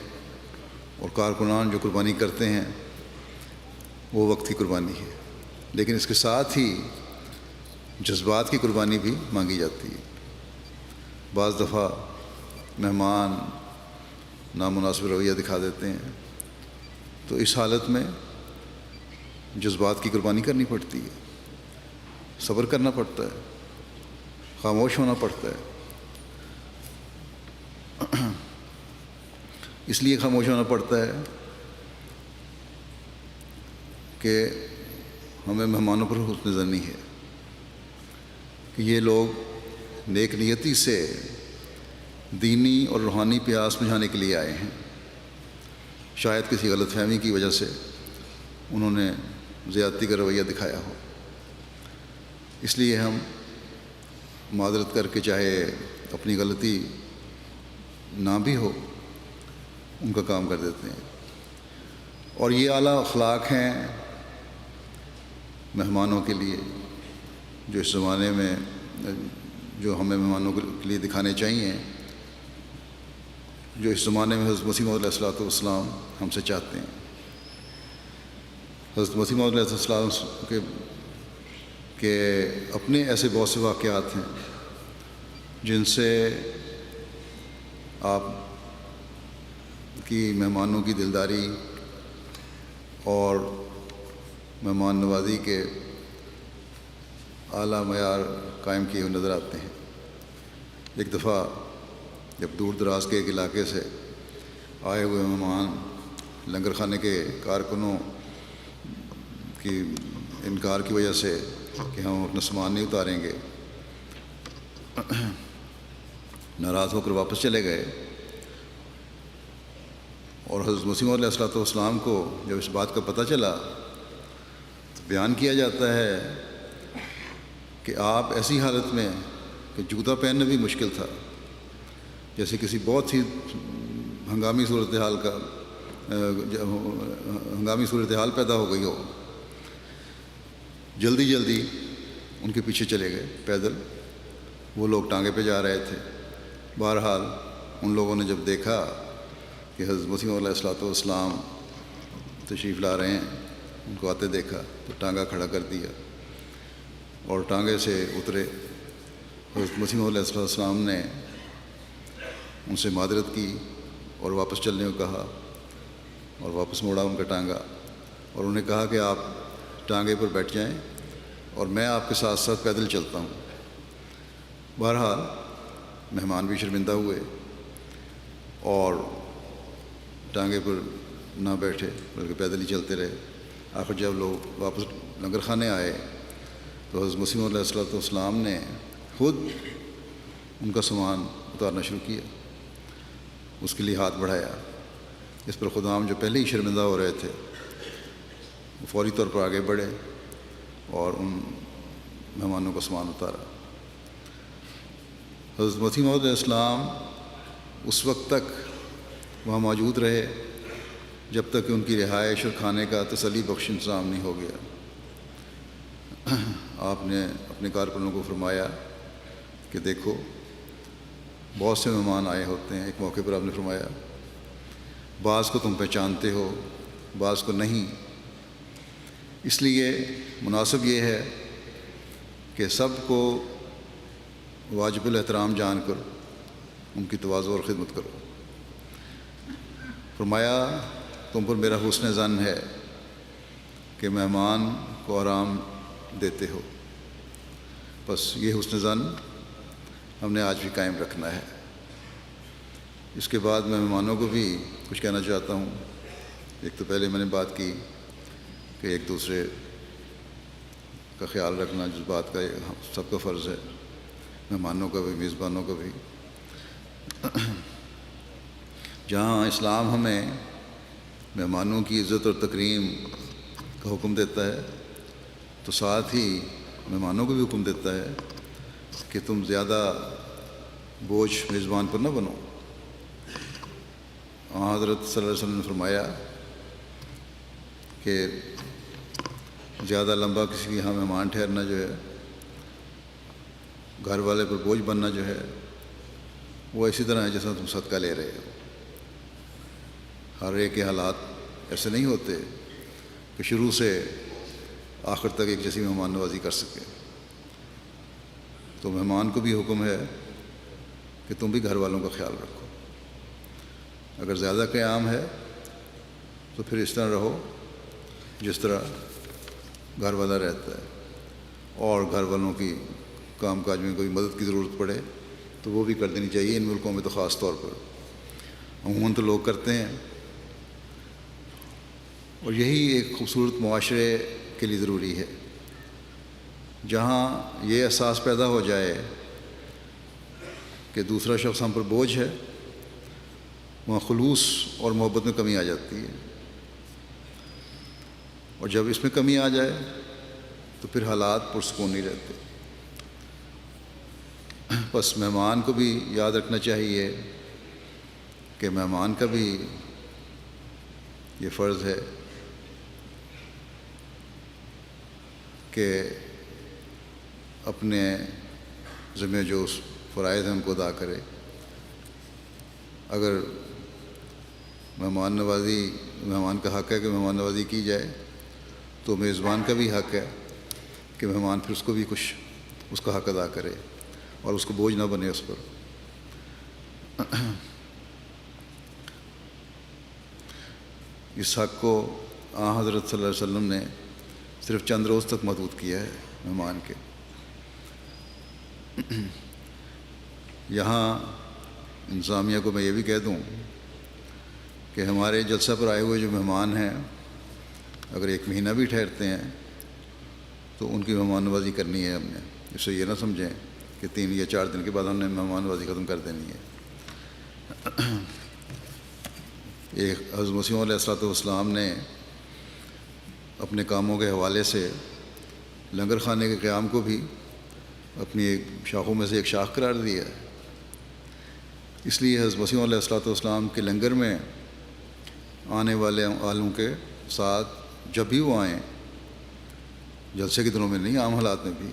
اور کارکنان جو قربانی کرتے ہیں وہ وقت کی قربانی ہے، لیکن اس کے ساتھ ہی جذبات کی قربانی بھی مانگی جاتی ہے۔ بعض دفعہ مہمان نامناسب رویہ دکھا دیتے ہیں، تو اس حالت میں جذبات کی قربانی کرنی پڑتی ہے، صبر کرنا پڑتا ہے، خاموش ہونا پڑتا ہے۔ اس لیے خاموش ہونا پڑتا ہے کہ ہمیں مہمانوں پر حسن ظنی ہے کہ یہ لوگ نیک نیتی سے دینی اور روحانی پیاس بجھانے کے لیے آئے ہیں، شاید کسی غلط فہمی کی وجہ سے انہوں نے زیادتی کا رویہ دکھایا ہو، اس لیے ہم معذرت کر کے چاہے اپنی غلطی نہ بھی ہو ان کا کام کر دیتے ہیں۔ اور یہ اعلیٰ اخلاق ہیں مہمانوں کے لیے جو اس زمانے میں جو ہمیں مہمانوں کے لیے دکھانے چاہیے، جو اس زمانے میں حضرت مسیح موعود علیہ الصلوۃ والسلام ہم سے چاہتے ہیں۔ حضرت مسیح موعود علیہ السلام کے اپنے ایسے بہت سے واقعات ہیں جن سے آپ کی مہمانوں کی دلداری اور مہمان نوازی کے اعلیٰ معیار قائم کیے ہوئے نظر آتے ہیں۔ ایک دفعہ جب دور دراز کے ایک علاقے سے آئے ہوئے مہمان لنگر خانے کے کارکنوں کی انکار کی وجہ سے کہ ہم اپنا سامان نہیں اتاریں گے، ناراض ہو کر واپس چلے گئے، اور حضرت مسیح موعود علیہ الصلوۃ والسلام کو جب اس بات کا پتہ چلا تو بیان کیا جاتا ہے کہ آپ ایسی حالت میں کہ جوتا پہننا بھی مشکل تھا، جیسے کسی بہت ہی ہنگامی صورتحال پیدا ہو گئی ہو، جلدی جلدی ان کے پیچھے چلے گئے پیدل۔ وہ لوگ ٹانگے پہ جا رہے تھے۔ بہرحال ان لوگوں نے جب دیکھا کہ حضرت مسیح علیہ الصلوۃ والسلام تشریف لا رہے ہیں، ان کو آتے دیکھا تو ٹانگا کھڑا کر دیا اور ٹانگے سے اترے۔ حضرت مسیح علیہ الصلوۃ والسلام نے ان سے معذرت کی اور واپس چلنے کو کہا، اور واپس موڑا ان کا ٹانگا، اور انہیں کہا کہ آپ ٹانگے پر بیٹھ جائیں اور میں آپ کے ساتھ ساتھ پیدل چلتا ہوں۔ بہرحال مہمان بھی شرمندہ ہوئے اور ٹانگے پر نہ بیٹھے بلکہ پیدل ہی چلتے رہے۔ آخر جب لوگ واپس لنگر خانے آئے تو حضرت مسیح علیہ الصلوۃ والسلام نے خود ان کا سامان اتارنا شروع کیا، اس کے لیے ہاتھ بڑھایا۔ اس پر خدام جو پہلے ہی شرمندہ ہو رہے تھے وہ فوری طور پر آگے بڑھے اور ان مہمانوں کا سامان اتارا۔ حضرت مسیح موعود علیہ السلام اس وقت تک وہاں موجود رہے جب تک کہ ان کی رہائش اور کھانے کا تسلی بخش انتظام نہیں ہو گیا۔ آپ نے اپنے کارکنوں کو فرمایا کہ دیکھو بہت سے مہمان آئے ہوتے ہیں۔ ایک موقع پر آپ نے فرمایا بعض کو تم پہچانتے ہو بعض کو نہیں۔ اس لیے مناسب یہ ہے کہ سب کو واجب الاحترام جان کر ان کی تواضع اور خدمت کرو۔ فرمایا تم پر میرا حسن ظن ہے کہ مہمان کو آرام دیتے ہو، بس یہ حسن ظن ہم نے آج بھی قائم رکھنا ہے۔ اس کے بعد میں مہمانوں کو بھی کچھ کہنا چاہتا ہوں۔ ایک تو پہلے میں نے بات کی کہ ایک دوسرے کا خیال رکھنا، جس بات کا سب کا فرض ہے، مہمانوں کا بھی، میزبانوں کا بھی۔ جہاں اسلام ہمیں مہمانوں کی عزت اور تکریم کا حکم دیتا ہے، تو ساتھ ہی مہمانوں کو بھی حکم دیتا ہے کہ تم زیادہ بوجھ میزبان پر نہ بنو۔ حضرت صلی اللہ علیہ وسلم نے فرمایا کہ زیادہ لمبا کسی کے یہاں مہمان ٹھہرنا جو ہے، گھر والے پر بوجھ بننا جو ہے، وہ اسی طرح ہے جیسا تم صدقہ لے رہے ہو۔ ہر ایک کے حالات ایسے نہیں ہوتے کہ شروع سے آخر تک ایک جیسی مہمان نوازی کر سکے۔ تو مہمان کو بھی حکم ہے کہ تم بھی گھر والوں کا خیال رکھو۔ اگر زیادہ قیام ہے تو پھر اس طرح رہو جس طرح گھر والا رہتا ہے، اور گھر والوں کی کام کاج میں کوئی مدد کی ضرورت پڑے تو وہ بھی کر دینی چاہیے۔ ان ملکوں میں تو خاص طور پر عموماً تو لوگ کرتے ہیں، اور یہی ایک خوبصورت معاشرے کے لیے ضروری ہے، جہاں یہ احساس پیدا ہو جائے کہ دوسرا شخص ہم پر بوجھ ہے، وہاں خلوص اور محبت میں کمی آ جاتی ہے، اور جب اس میں کمی آ جائے تو پھر حالات پرسکون نہیں رہتے۔ بس مہمان کو بھی یاد رکھنا چاہیے کہ مہمان کا بھی یہ فرض ہے کہ اپنے ذمہ جو فرائض ہیں ان کو ادا کرے۔ اگر مہمان کا حق ہے کہ مہمان نوازی کی جائے، تو میزبان کا بھی حق ہے کہ مہمان پھر اس کو بھی کچھ اس کا حق ادا کرے اور اس کو بوجھ نہ بنے اس پر۔ اس حق کو حضرت صلی اللہ علیہ وسلم نے صرف چند روز تک محدود کیا ہے مہمان کے۔ یہاں انتظامیہ کو میں یہ بھی کہہ دوں کہ ہمارے جلسہ پر آئے ہوئے جو مہمان ہیں، اگر 1 مہینہ بھی ٹھہرتے ہیں تو ان کی مہمان نوازی کرنی ہے ہم نے۔ اس سے یہ نہ سمجھیں کہ 3 یا 4 دن کے بعد ہم نے مہمان نوازی ختم کر دینی ہے۔ ایک حضرت مسیح علیہ السلام نے اپنے کاموں کے حوالے سے لنگر خانے کے قیام کو بھی اپنی شاخوں میں سے ایک شاخ قرار دیا ہے۔ اس لیے حضرت مسیح علیہ السلام کے لنگر میں آنے والے عالموں کے ساتھ جب بھی وہ آئیں، جلسے کے دنوں میں نہیں، عام حالات میں بھی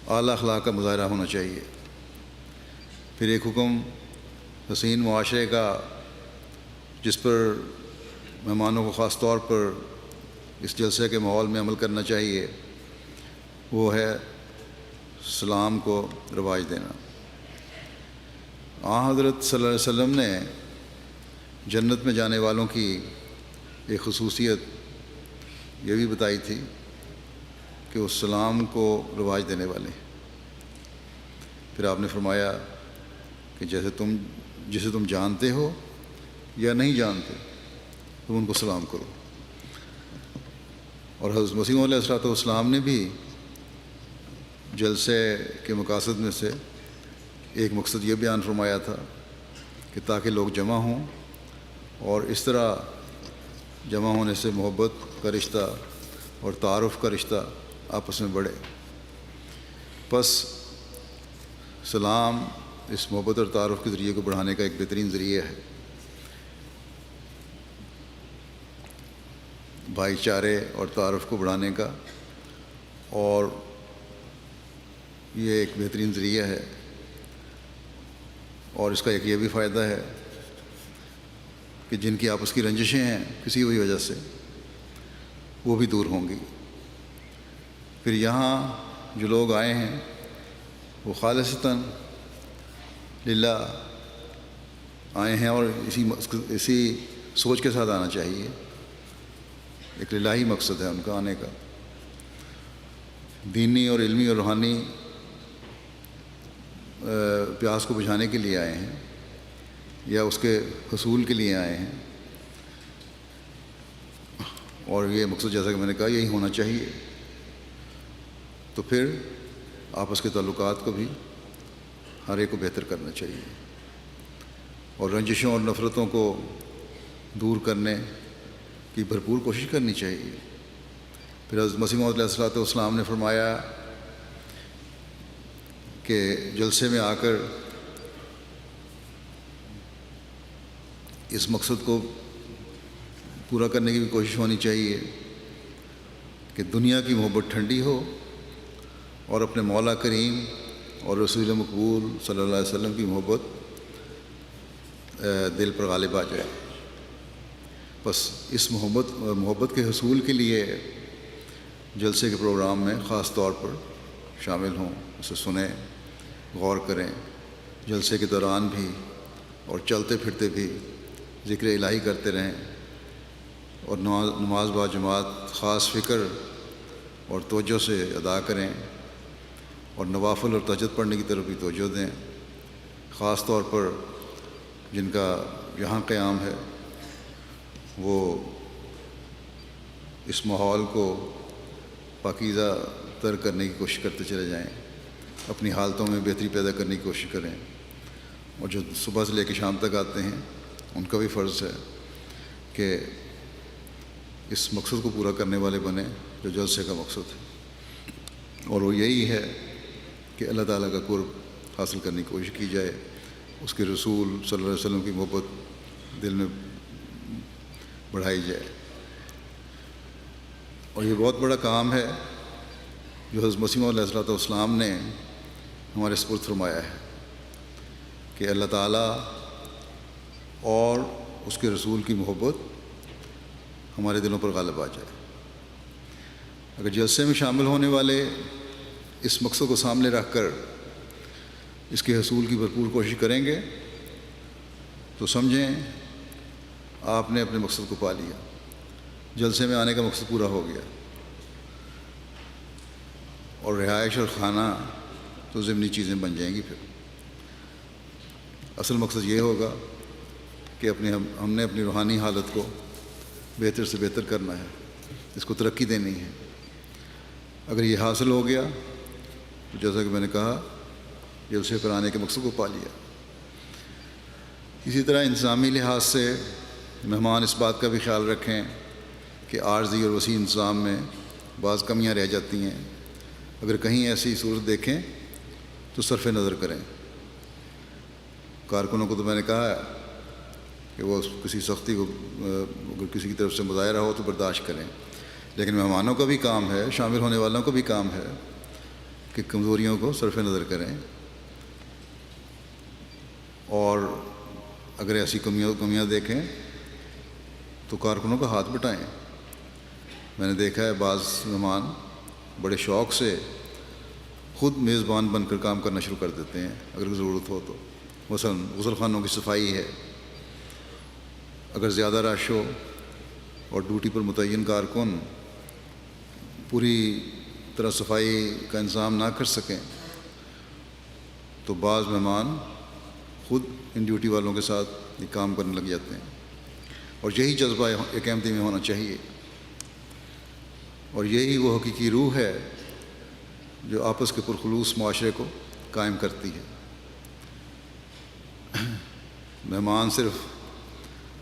اعلیٰ اخلاق کا مظاہرہ ہونا چاہیے۔ پھر ایک حکم حسین معاشرے کا جس پر مہمانوں کو خاص طور پر اس جلسے کے ماحول میں عمل کرنا چاہیے، وہ ہے سلام کو رواج دینا۔ حضرت صلی اللہ علیہ وسلم نے جنت میں جانے والوں کی ایک خصوصیت یہ بھی بتائی تھی کہ وہ سلام کو رواج دینے والے ہیں۔ پھر آپ نے فرمایا کہ جسے تم جانتے ہو یا نہیں جانتے تم ان کو سلام کرو۔ اور حضرت مسیح علیہ السلام نے بھی جلسے کے مقاصد میں سے ایک مقصد یہ بیان فرمایا تھا کہ تاکہ لوگ جمع ہوں، اور اس طرح جمع ہونے سے محبت کا رشتہ اور تعارف کا رشتہ آپس میں بڑھے۔ پس سلام اس محبت اور تعارف کے ذریعے کو بڑھانے کا ایک بہترین ذریعہ ہے۔ بھائی چارے اور تعارف کو بڑھانے کا، اور یہ ایک بہترین ذریعہ ہے۔ اور اس کا ایک یہ بھی فائدہ ہے کہ کہ جن کی آپس کی رنجشیں ہیں کسی بھی وجہ سے، وہ بھی دور ہوں گی۔ پھر یہاں جو لوگ آئے ہیں وہ خالصتاً للہ آئے ہیں، اور اسی سوچ کے ساتھ آنا چاہیے۔ ایک للہی مقصد ہے ان کا آنے کا، دینی اور علمی اور روحانی پیاس کو بجھانے کے لیے آئے ہیں، یا اس کے حصول کے لیے آئے ہیں، اور یہ مقصد جیسا کہ میں نے کہا یہی ہونا چاہیے۔ تو پھر آپس کے تعلقات کو بھی ہر ایک کو بہتر کرنا چاہیے، اور رنجشوں اور نفرتوں کو دور کرنے کی بھرپور کوشش کرنی چاہیے۔ پھر حضرت مسیح موعود علیہ الصلوۃ والسلام نے فرمایا کہ جلسے میں آ کر اس مقصد کو پورا کرنے کی بھی کوشش ہونی چاہیے کہ دنیا کی محبت ٹھنڈی ہو اور اپنے مولا کریم اور رسول مقبول صلی اللہ علیہ وسلم کی محبت دل پر غالب آ جائے۔ بس اس محبت کے حصول کے لیے جلسے کے پروگرام میں خاص طور پر شامل ہوں، اسے سنیں، غور کریں، جلسے کے دوران بھی اور چلتے پھرتے بھی ذکر الہی کرتے رہیں، اور نماز با جماعت خاص فکر اور توجہ سے ادا کریں، اور نوافل اور تہجد پڑھنے کی طرف بھی توجہ دیں، خاص طور پر جن کا یہاں قیام ہے وہ اس ماحول کو پاکیزہ تر کرنے کی کوشش کرتے چلے جائیں، اپنی حالتوں میں بہتری پیدا کرنے کی کوشش کریں، اور جو صبح سے لے کے شام تک آتے ہیں ان کا بھی فرض ہے کہ اس مقصد کو پورا کرنے والے بنیں جو جلسے کا مقصد ہے، اور وہ یہی ہے کہ اللہ تعالیٰ کا قرب حاصل کرنے کی کوشش کی جائے، اس کے رسول صلی اللہ علیہ وسلم کی محبت دل میں بڑھائی جائے۔ اور یہ بہت بڑا کام ہے جو حضرت مسیح موعود علیہ السلام نے ہمارے سپرد فرمایا ہے کہ اللہ تعالیٰ اور اس کے رسول کی محبت ہمارے دلوں پر غالب آ جائے۔ اگر جلسے میں شامل ہونے والے اس مقصد کو سامنے رکھ کر اس کے حصول کی بھرپور کوشش کریں گے تو سمجھیں آپ نے اپنے مقصد کو پا لیا، جلسے میں آنے کا مقصد پورا ہو گیا، اور رہائش اور کھانا تو ضمنی چیزیں بن جائیں گی۔ پھر اصل مقصد یہ ہوگا کہ ہم نے اپنی روحانی حالت کو بہتر سے بہتر کرنا ہے، اس کو ترقی دینی ہے۔ اگر یہ حاصل ہو گیا تو جیسا کہ میں نے کہا جلسے پر آنے کے مقصد کو پا لیا۔ اسی طرح انتظامی لحاظ سے مہمان اس بات کا بھی خیال رکھیں کہ عارضی اور وسیع انتظام میں بعض کمیاں رہ جاتی ہیں، اگر کہیں ایسی صورت دیکھیں تو صرف نظر کریں۔ کارکنوں کو تو میں نے کہا ہے کہ وہ کسی سختی کو اگر کسی کی طرف سے مظاہرہ ہو تو برداشت کریں، لیکن مہمانوں کا بھی کام ہے، شامل ہونے والوں کا بھی کام ہے کہ کمزوریوں کو صرف نظر کریں، اور اگر ایسی کمیاں دیکھیں تو کارکنوں کا ہاتھ بٹائیں۔ میں نے دیکھا ہے بعض مہمان بڑے شوق سے خود میزبان بن کر کام کرنا شروع کر دیتے ہیں اگر ضرورت ہو تو، مثلاً غسل خانوں کی صفائی ہے، اگر زیادہ رش ہو اور ڈیوٹی پر متعین کارکن پوری طرح صفائی کا انتظام نہ کر سکیں تو بعض مہمان خود ان ڈیوٹی والوں کے ساتھ یہ کام کرنے لگ جاتے ہیں، اور یہی جذبہ ایک احمدی میں ہونا چاہیے، اور یہی وہ حقیقی روح ہے جو آپس کے پرخلوص معاشرے کو قائم کرتی ہے۔ مہمان صرف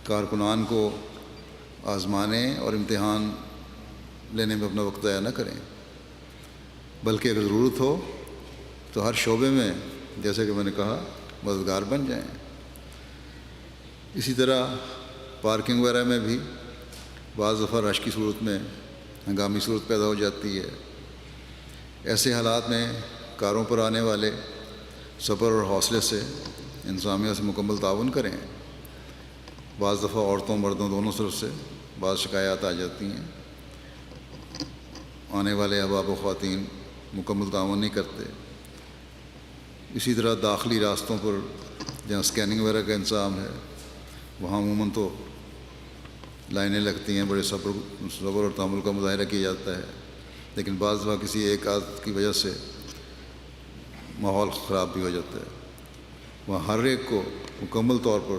کارکنان کو آزمانے اور امتحان لینے میں اپنا وقت ضائع نہ کریں، بلکہ اگر ضرورت ہو تو ہر شعبے میں جیسے کہ میں نے کہا مددگار بن جائیں۔ اسی طرح پارکنگ وغیرہ میں بھی بعض دفعہ رش کی صورت میں ہنگامی صورت پیدا ہو جاتی ہے، ایسے حالات میں کاروں پر آنے والے صبر اور حوصلے سے انتظامیہ سے مکمل تعاون کریں۔ بعض دفعہ عورتوں مردوں دونوں طرف سے بعض شکایات آ جاتی ہیں، آنے والے احباب و خواتین مکمل تعاون نہیں کرتے۔ اسی طرح داخلی راستوں پر جہاں سکیننگ وغیرہ کا انتظام ہے وہاں عموماً تو لائنیں لگتی ہیں، بڑے صبر اور تحمل کا مظاہرہ کیا جاتا ہے، لیکن بعض دفعہ کسی ایک عادت کی وجہ سے ماحول خراب بھی ہو جاتا ہے۔ وہاں ہر ایک کو مکمل طور پر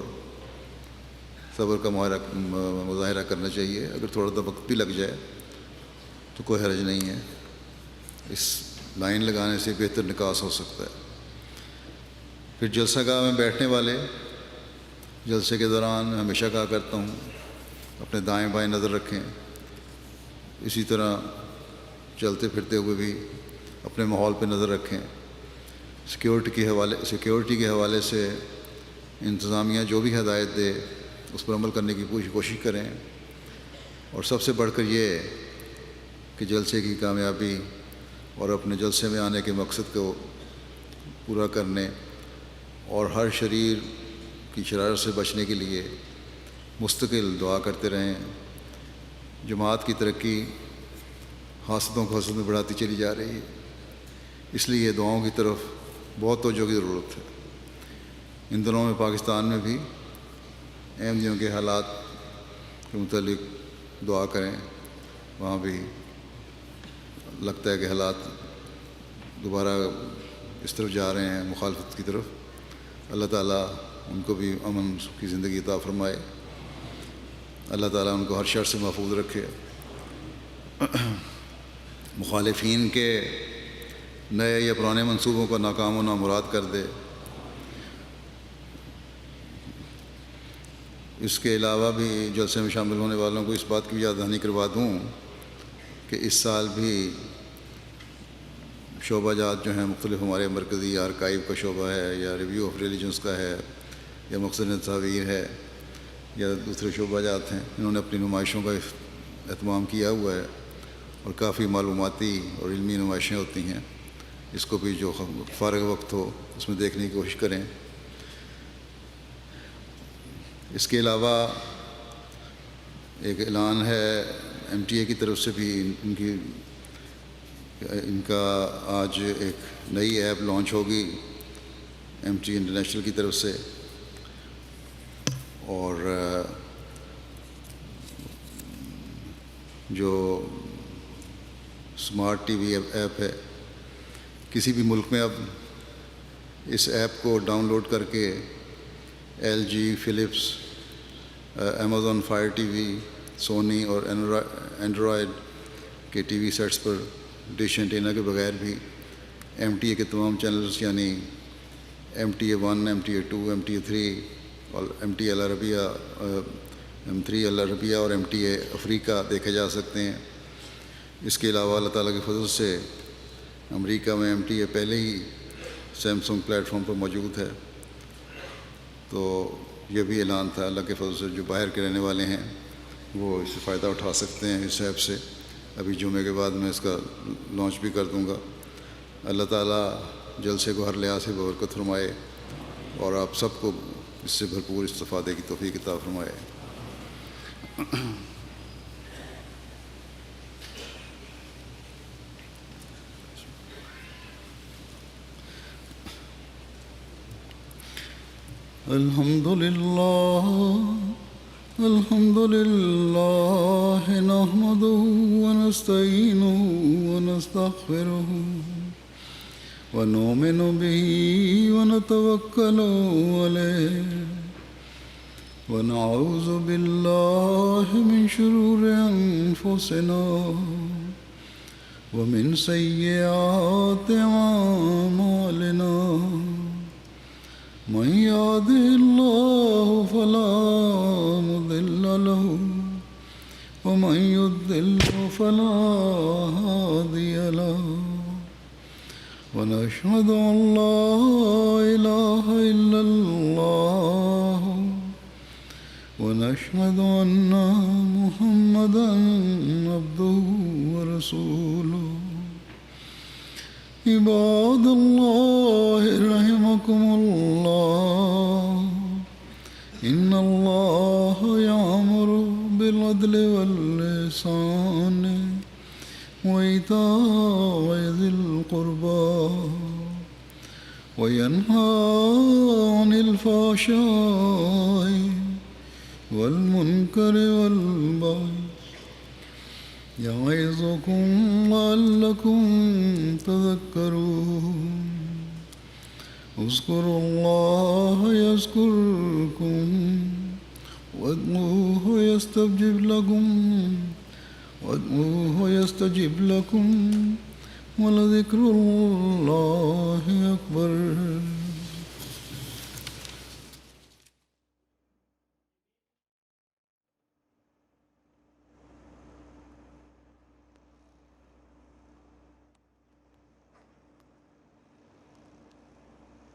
صبر کا مظاہرہ کرنا چاہیے۔ اگر تھوڑا سا وقت بھی لگ جائے تو کوئی حرج نہیں ہے، اس لائن لگانے سے بہتر نکاس ہو سکتا ہے۔ پھر جلسہ گاہ میں بیٹھنے والے جلسے کے دوران ہمیشہ کہا کرتا ہوں اپنے دائیں بائیں نظر رکھیں، اسی طرح چلتے پھرتے ہوئے بھی اپنے ماحول پہ نظر رکھیں۔ سیکیورٹی کے حوالے سے انتظامیہ جو بھی ہدایت دے اس پر عمل کرنے کی پوری کوشش کریں، اور سب سے بڑھ کر یہ کہ جلسے کی کامیابی اور اپنے جلسے میں آنے کے مقصد کو پورا کرنے اور ہر شریر کی شرارت سے بچنے کے لیے مستقل دعا کرتے رہیں۔ جماعت کی ترقی حاسدوں کو حسد میں بڑھاتی چلی جا رہی ہے، اس لیے دعاؤں کی طرف بہت توجہ کی ضرورت ہے۔ ان دنوں میں پاکستان میں بھی احمدیوں کے حالات کے متعلق دعا کریں، وہاں بھی لگتا ہے کہ حالات دوبارہ اس طرف جا رہے ہیں، مخالفت کی طرف۔ اللہ تعالیٰ ان کو بھی امن کی زندگی عطا فرمائے، اللہ تعالیٰ ان کو ہر شر سے محفوظ رکھے، مخالفین کے نئے یا پرانے منصوبوں کو ناکام و نامراد کر دے۔ اس کے علاوہ بھی جلسے میں شامل ہونے والوں کو اس بات کی بھی یاد دہانی کروا دوں کہ اس سال بھی شعبہ جات جو ہیں مختلف ہمارے مرکزی آرکائیو کا شعبہ ہے، یا ریویو آف ریلیجنس کا ہے، یا مقصد تصاویر ہے، یا دوسرے شعبہ جات ہیں، انہوں نے اپنی نمائشوں کا اہتمام کیا ہوا ہے، اور کافی معلوماتی اور علمی نمائشیں ہوتی ہیں۔ اس کو بھی جو فارغ وقت ہو اس میں دیکھنے کی کوشش کریں۔ اس کے علاوہ ایک اعلان ہے MTA کی طرف سے بھی، ان کا آج ایک نئی ایپ لانچ ہوگی MTA انٹرنیشنل کی طرف سے، اور جو سمارٹ ٹی وی ایپ ہے، کسی بھی ملک میں اب اس ایپ کو ڈاؤن لوڈ کر کے LG، Philips, Amazon fire TV، Sony اور اینڈرائڈ کے ٹی وی سیٹس پر ڈش اینٹینا کے بغیر بھی MTA کے تمام چینلز یعنی MTA 1، MTA 2، MTA 3 اور MTA العربیہ، M3 العربیہ اور MTA افریقہ دیکھے جا سکتے ہیں۔ اس کے علاوہ اللہ تعالیٰ کے فضل سے امریکہ میں MTA پہلے ہی سیمسنگ پلیٹ فارم پر موجود ہے، تو یہ بھی اعلان تھا۔ اللہ کے فضل سے جو باہر کے رہنے والے ہیں وہ اس سے فائدہ اٹھا سکتے ہیں اس ایپ سے۔ ابھی جمعے کے بعد میں اس کا لانچ بھی کر دوں گا۔ اللہ تعالیٰ جلسے کو ہر لحاظ سے برکت فرمائے اور آپ سب کو اس سے بھرپور استفادے کی توفیق عطا فرمائے۔ الحمد لله نحمده ونستعينه ونستغفره ونؤمن به ونتوكل عليه ونعوذ بالله من شرور أنفسنا ومن سيئات أعمالنا، من يهده الله فلا مضل له ومن يضلل فلا هادي له، ونشهد أن لا إله إلا الله ونشهد أن محمدا عبده ورسوله۔ عباد الله رحمكم الله، إن الله وينهى عن الفحشاء والمنكر والبغي يعظكم لعلكم تذكرون اذكروا الله يذكركم وادعوه يستجب لكم ولذكر الله أكبر.